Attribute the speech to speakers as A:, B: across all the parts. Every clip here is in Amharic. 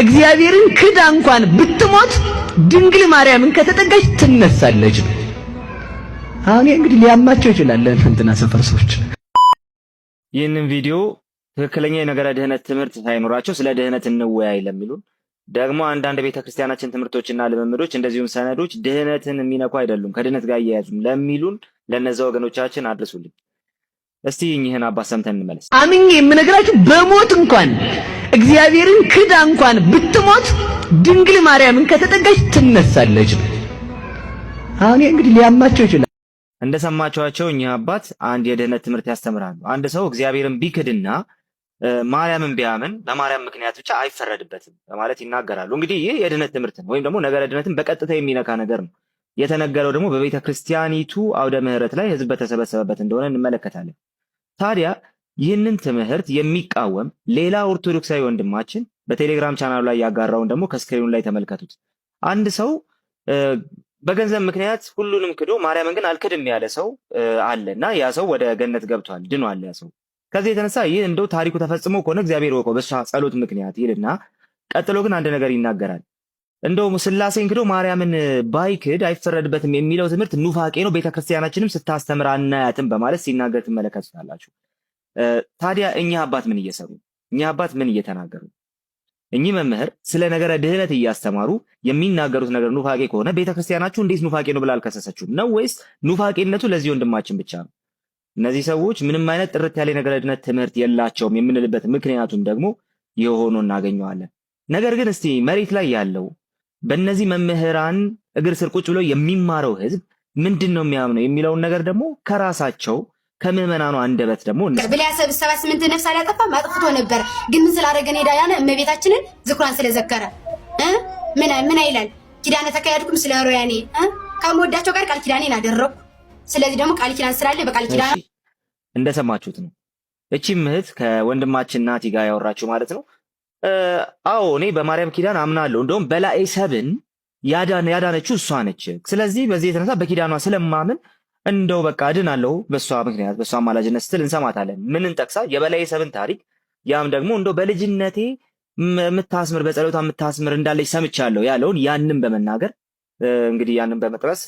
A: እግዚአብሔርን ክዳ እንኳን ብትሞት ድንግል ማርያምን ከተጠጋች ትነሳለች። አሁን እንግዲህ ሊያማቸው ይችላል እንትና ሰፈር ሰዎች
B: ይህንን ቪዲዮ ትክክለኛ የነገረ ድህነት ትምህርት ሳይኖራቸው ስለ ድህነት እንወያይ ለሚሉን ደግሞ አንዳንድ ቤተክርስቲያናችን ትምህርቶችና ልምምዶች እንደዚሁም ሰነዶች ድህነትን የሚነኩ አይደሉም ከድህነት ጋር እያያዙም ለሚሉን ለነዛ ወገኖቻችን አድርሱልኝ። እስቲ እኚህን አባት ሰምተን እንመለስ።
A: አምኜ የምነግራችሁ በሞት እንኳን እግዚአብሔርን ክዳ እንኳን ብትሞት ድንግል ማርያምን ከተጠጋች ትነሳለች። አሁን እንግዲህ ሊያማቸው ይችላል።
B: እንደሰማችኋቸው እኚህ አባት አንድ የድህነት ትምህርት ያስተምራሉ። አንድ ሰው እግዚአብሔርን ቢክድና ማርያምን ቢያምን በማርያም ምክንያት ብቻ አይፈረድበትም በማለት ይናገራሉ። እንግዲህ ይህ የድህነት ትምህርት ነው ወይም ደግሞ ነገረ ድህነትን በቀጥታ የሚነካ ነገር ነው። የተነገረው ደግሞ በቤተ ክርስቲያኒቱ አውደ ምሕረት ላይ ህዝብ በተሰበሰበበት እንደሆነ እንመለከታለን። ታዲያ ይህንን ትምህርት የሚቃወም ሌላ ኦርቶዶክሳዊ ወንድማችን በቴሌግራም ቻናሉ ላይ ያጋራውን ደግሞ ከስክሪኑ ላይ ተመልከቱት። አንድ ሰው በገንዘብ ምክንያት ሁሉንም ክዶ ማርያምን ግን አልክድም ያለ ሰው አለና ያ ሰው ወደ ገነት ገብቷል፣ ድኗል ያ ሰው። ከዚህ የተነሳ ይህ እንደው ታሪኩ ተፈጽሞ ከሆነ እግዚአብሔር ወቀው በሷ ጸሎት ምክንያት ይልና ቀጥሎ ግን አንድ ነገር ይናገራል። እንደው ስላሴን ክዶ ማርያምን ባይክድ አይፈረድበትም የሚለው ትምህርት ኑፋቄ ነው፣ ቤተክርስቲያናችንም ስታስተምር አናያትም በማለት ሲናገር ትመለከቱታላችሁ። ታዲያ እኚህ አባት ምን እየሰሩ? እኚህ አባት ምን እየተናገሩ? እኚህ መምህር ስለ ነገረ ድህነት እያስተማሩ የሚናገሩት ነገር ኑፋቄ ከሆነ ቤተክርስቲያናችሁ እንዴት ኑፋቄ ነው ብላ አልከሰሰችውም ነው ወይስ ኑፋቄነቱ ለዚህ ወንድማችን ብቻ ነው? እነዚህ ሰዎች ምንም አይነት ጥርት ያለ ነገረ ድህነት ትምህርት የላቸውም የምንልበት ምክንያቱም ደግሞ የሆኑ እናገኘዋለን። ነገር ግን እስቲ መሬት ላይ ያለው በእነዚህ መምህራን እግር ስር ቁጭ ብሎ የሚማረው ህዝብ ምንድን ነው የሚያምነው የሚለውን ነገር ደግሞ ከራሳቸው ከምዕመናኑ አንደበት ደግሞ
C: ብልያሰብ 78 ነፍስ አላጠፋም አጥፍቶ ነበር። ግን ምን ስላደረገ ነው ዳያነ እመቤታችንን ዝክሯን ስለዘከረ ምን ይላል? ኪዳነ ተካያድኩም ስለ ሮያኔ ከመወዳቸው ጋር ቃል ኪዳኔን አደረኩ። ስለዚህ ደግሞ ቃል ኪዳን ስላለ በቃል ኪዳን
B: እንደሰማችሁት ነው። እቺም እህት ከወንድማችን ናቲ ጋር ያወራችሁ ማለት ነው። አዎ እኔ በማርያም ኪዳን አምናለሁ፣ እንደውም በላዔ ሰብን ያዳነችው እሷ ነች። ስለዚህ በዚህ የተነሳ በኪዳኗ ስለማምን እንደው በቃ እድናለሁ በሷ ምክንያት በሷ አማላጅነት ስትል እንሰማታለን። ምንን ጠቅሳ? የበላዔ ሰብን ታሪክ። ያም ደግሞ እንደው በልጅነቴ የምታስምር በጸሎቷ የምታስምር እንዳለች ሰምቻለሁ ያለውን ያንን በመናገር እንግዲህ ያንን በመጥረስ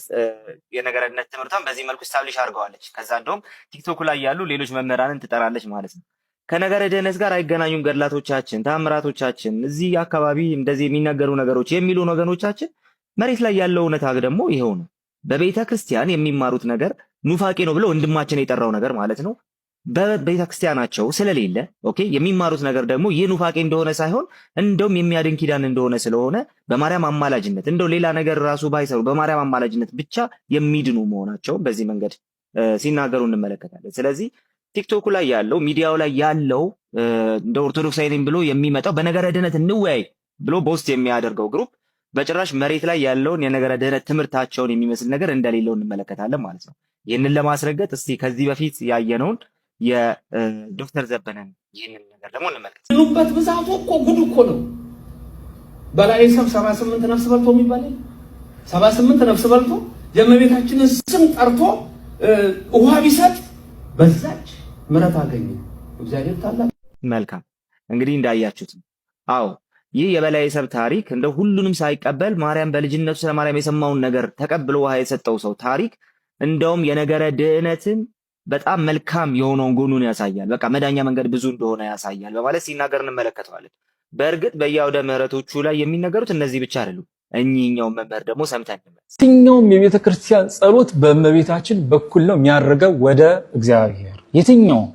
B: የነገረ ድህነት ትምህርቷን በዚህ መልኩ ስታብሊሽ አድርገዋለች። ከዛ እንደውም ቲክቶክ ላይ ያሉ ሌሎች መምህራንን ትጠራለች ማለት ነው። ከነገረ ድህነት ጋር አይገናኙም ገድላቶቻችን፣ ተአምራቶቻችን፣ እዚህ አካባቢ እንደዚህ የሚነገሩ ነገሮች የሚሉን ወገኖቻችን። መሬት ላይ ያለው እውነታ ደግሞ ይሄው ነው። በቤተ ክርስቲያን የሚማሩት ነገር ኑፋቄ ነው ብሎ ወንድማችን የጠራው ነገር ማለት ነው በቤተ ክርስቲያናቸው ስለሌለ ኦኬ፣ የሚማሩት ነገር ደግሞ ይህ ኑፋቄ እንደሆነ ሳይሆን እንደውም የሚያድን ኪዳን እንደሆነ ስለሆነ በማርያም አማላጅነት እንደው ሌላ ነገር ራሱ ባይሰሩ በማርያም አማላጅነት ብቻ የሚድኑ መሆናቸው በዚህ መንገድ ሲናገሩ እንመለከታለን። ስለዚህ ቲክቶክ ላይ ያለው ሚዲያው ላይ ያለው እንደ ኦርቶዶክሳዊ ነኝ ብሎ የሚመጣው በነገረ ድህነት እንወያይ ብሎ ቦስት የሚያደርገው ግሩፕ በጭራሽ መሬት ላይ ያለውን የነገረ ድህነት ትምህርታቸውን የሚመስል ነገር እንደሌለው እንመለከታለን ማለት ነው። ይህንን ለማስረገጥ እስቲ ከዚህ በፊት ያየነውን የዶክተር ዘበነን ይህንን ነገር ደግሞ እንመልከት።
D: ሉበት ብዛቱ እኮ ጉድ እኮ ነው። በላዔ ሰብ 78 ነፍስ በልቶ የሚባል 78 ነፍስ በልቶ የእመቤታችንን ስም ጠርቶ ውሃ ቢሰጥ በዛች ምሕረት አገኘ እግዚአብሔር ታላቅ።
B: መልካም እንግዲህ እንዳያችሁት አዎ ይህ የበላዔ ሰብ ታሪክ እንደ ሁሉንም ሳይቀበል ማርያም በልጅነቱ ስለ ማርያም የሰማውን ነገር ተቀብሎ ውሃ የሰጠው ሰው ታሪክ እንደውም የነገረ ድህነትን በጣም መልካም የሆነውን ጎኑን ያሳያል። በቃ መዳኛ መንገድ ብዙ እንደሆነ ያሳያል በማለት ሲናገር እንመለከተዋለን። በእርግጥ በየአውደ ምሕረቶቹ ላይ የሚነገሩት እነዚህ ብቻ አይደሉም። እኚህኛው መምህር ደግሞ ሰምተን
E: የትኛውም የቤተ ክርስቲያን ጸሎት በእመቤታችን በኩል ነው የሚያደርገው ወደ እግዚአብሔር። የትኛውም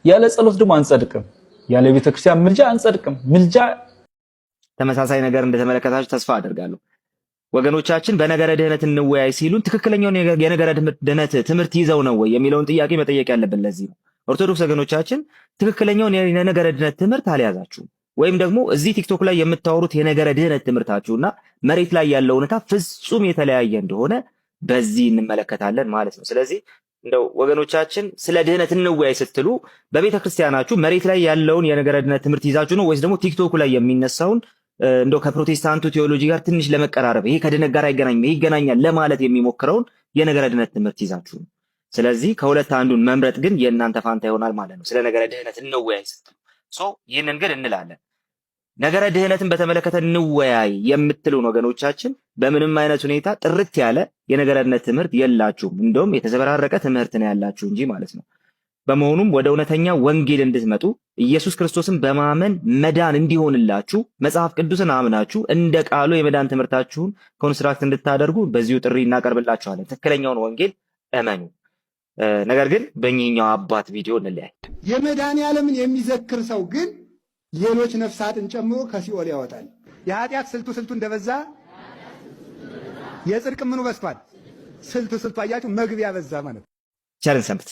E: ያለ ጸሎት ደግሞ አንጸድቅም፣ ያለ ቤተ ክርስቲያን ምልጃ አንጸድቅም። ምልጃ
B: ተመሳሳይ ነገር እንደተመለከታችሁ ተስፋ አደርጋለሁ። ወገኖቻችን በነገረ ድህነት እንወያይ ሲሉን ትክክለኛውን የነገረ ድህነት ትምህርት ይዘው ነው ወይ የሚለውን ጥያቄ መጠየቅ ያለብን ለዚህ ነው። ኦርቶዶክስ ወገኖቻችን ትክክለኛውን የነገረ ድህነት ትምህርት አልያዛችሁም፣ ወይም ደግሞ እዚህ ቲክቶክ ላይ የምታወሩት የነገረ ድህነት ትምህርታችሁና መሬት ላይ ያለው እውነታ ፍጹም የተለያየ እንደሆነ በዚህ እንመለከታለን ማለት ነው። ስለዚህ እንደው ወገኖቻችን ስለ ድህነት እንወያይ ስትሉ በቤተ ክርስቲያናችሁ መሬት ላይ ያለውን የነገረ ድህነት ትምህርት ይዛችሁ ነው ወይስ ደግሞ ቲክቶክ ላይ የሚነሳውን እንደው ከፕሮቴስታንቱ ቴዎሎጂ ጋር ትንሽ ለመቀራረብ ይሄ ከድህነት ጋር አይገናኝም ይሄ ይገናኛል ለማለት የሚሞክረውን የነገረ ድህነት ትምህርት ይዛችሁ ነው? ስለዚህ ከሁለት አንዱን መምረጥ ግን የእናንተ ፋንታ ይሆናል ማለት ነው። ስለ ነገረ ድህነት እንወያይ ስትሉ ይህንን ግን እንላለን። ነገረ ድህነትን በተመለከተ እንወያይ የምትሉን ወገኖቻችን በምንም አይነት ሁኔታ ጥርት ያለ የነገረ ድህነት ትምህርት የላችሁም። እንደውም የተዘበራረቀ ትምህርት ነው ያላችሁ እንጂ ማለት ነው። በመሆኑም ወደ እውነተኛ ወንጌል እንድትመጡ ኢየሱስ ክርስቶስን በማመን መዳን እንዲሆንላችሁ መጽሐፍ ቅዱስን አምናችሁ እንደ ቃሉ የመዳን ትምህርታችሁን ኮንስትራክት እንድታደርጉ በዚሁ ጥሪ እናቀርብላችኋለን። ትክክለኛውን ወንጌል እመኑ። ነገር ግን በእኚህኛው አባት ቪዲዮ እንለያይ።
F: የመድኃኔዓለምን የሚዘክር ሰው ግን ሌሎች ነፍሳትን ጨምሮ ከሲኦል ያወጣል። የኃጢአት ስልቱ እንደበዛ የጽድቅ ምኑ በዝቷል? ስልቱ አያችሁ፣ መግቢያ በዛ ማለት።
B: ቸርን ሰንብት።